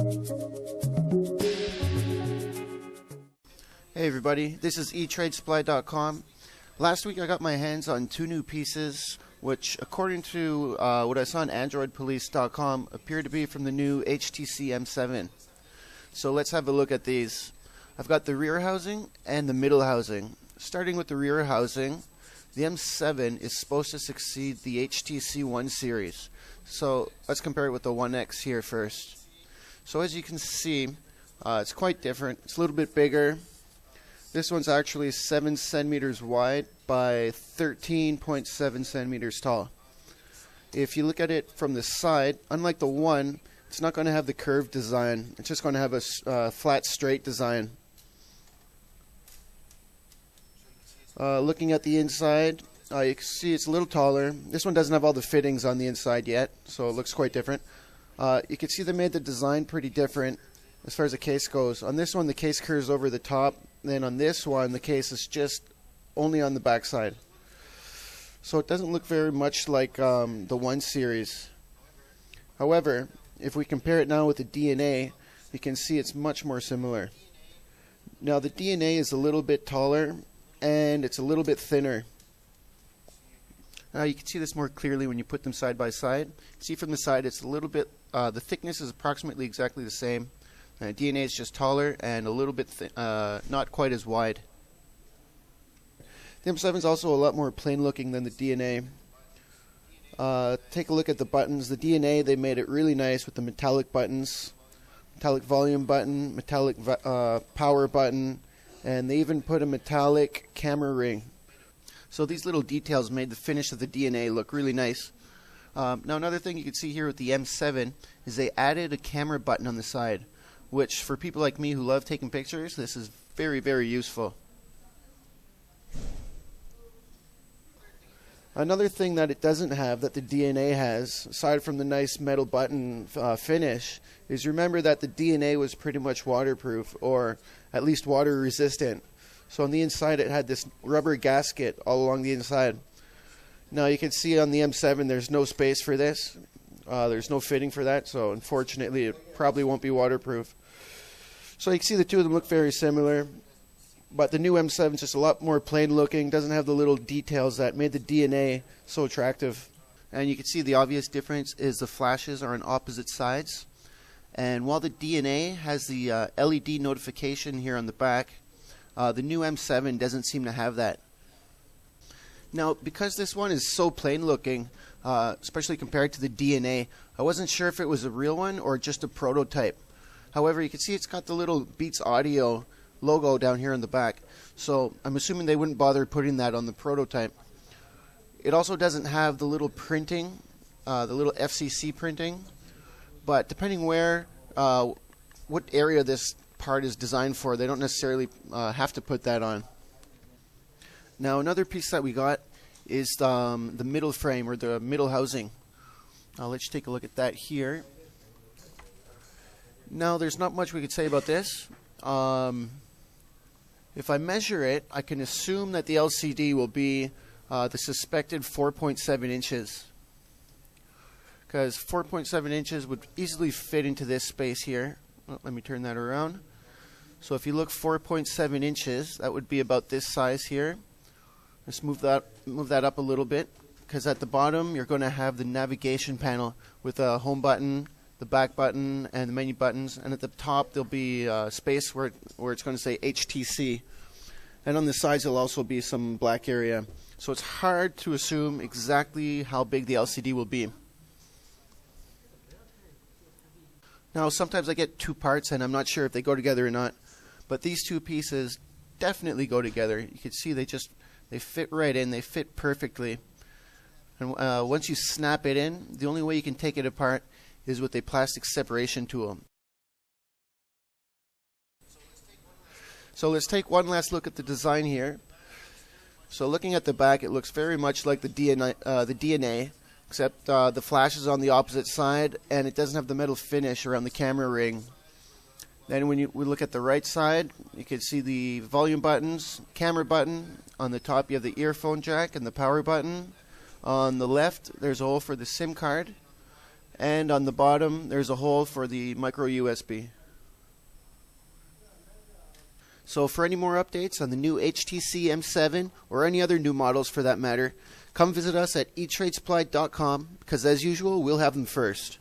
Hey everybody, this is eTradeSupply.com. Last week I got my hands on two new pieces, which according to what I saw on AndroidPolice.com appear to be from the new HTC M7. So let's have a look at these. I've got the rear housing and the middle housing. Starting with the rear housing, the M7 is supposed to succeed the HTC One series. So let's compare it with the One X here first. So as you can see, it's quite different. It's a little bit bigger. This one's actually 7 centimeters wide by 13.7 centimeters tall. If you look at it from the side, unlike the One, it's not going to have the curved design. It's just going to have a flat, straight design. Looking at the inside, you can see it's a little taller. This one doesn't have all the fittings on the inside yet, so it looks quite different. You can see they made the design pretty different as far as the case goes. On this one, the case curves over the top. Then on this one, the case is just only on the back side. So it doesn't look very much like the One series. However, if we compare it now with the DNA, you can see it's much more similar. Now the DNA is a little bit taller and it's a little bit thinner. You can see this more clearly when you put them side by side. See from the side it's a little bit, the thickness is approximately exactly the same. DNA is just taller and a little bit not quite as wide. The M7 is also a lot more plain looking than the DNA. Take a look at the buttons. The DNA, they made it really nice with the metallic buttons, metallic volume button, metallic power button, and they even put a metallic camera ring. So these little details made the finish of the DNA look really nice. Now another thing you can see here with the M7 is they added a camera button on the side, which for people like me who love taking pictures, this is very, very useful. Another thing that it doesn't have that the DNA has, aside from the nice metal button finish, is remember that the DNA was pretty much waterproof, or at least water resistant. So on the inside it had this rubber gasket all along the inside. Now you can see on the M7 there's no space for this. There's no fitting for that, so unfortunately it probably won't be waterproof. So you can see the two of them look very similar, but the new M7 is just a lot more plain looking, doesn't have the little details that made the DNA so attractive. And you can see the obvious difference is the flashes are on opposite sides. And while the DNA has the LED notification here on the back, the new M7 doesn't seem to have that. Now, because this one is so plain looking, especially compared to the DNA, I wasn't sure if it was a real one or just a prototype. However, you can see it's got the little Beats Audio logo down here in the back, so I'm assuming they wouldn't bother putting that on the prototype. It also doesn't have the little printing, the little FCC printing, but depending where, what area this part is designed for, they don't necessarily have to put that on. Now another piece that we got is the middle frame, or the middle housing. Let's take a look at that here. Now there's not much we could say about this. If I measure it, I can assume that the LCD will be the suspected 4.7 inches. Because 4.7 inches would easily fit into this space here. Let me turn that around. So if you look 4.7 inches, that would be about this size here. Let's move that up a little bit, because at the bottom you're going to have the navigation panel with a home button, the back button, and the menu buttons, and at the top there'll be space where it's going to say HTC, and on the sides there'll also be some black area. So it's hard to assume exactly how big the LCD will be. Now sometimes I get two parts and I'm not sure if they go together or not, but these two pieces definitely go together. You can see they fit right in, they fit perfectly. And once you snap it in, the only way you can take it apart is with a plastic separation tool. So let's take one last look at the design here. So looking at the back, it looks very much like the DNA, except the flash is on the opposite side and it doesn't have the metal finish around the camera ring. Then when we look at the right side, you can see the volume buttons, camera button. On the top you have the earphone jack and the power button. On the left there's a hole for the SIM card. And on the bottom, there's a hole for the micro USB. So for any more updates on the new HTC M7 or any other new models for that matter, come visit us at eTradeSupply.com because as usual, we'll have them first.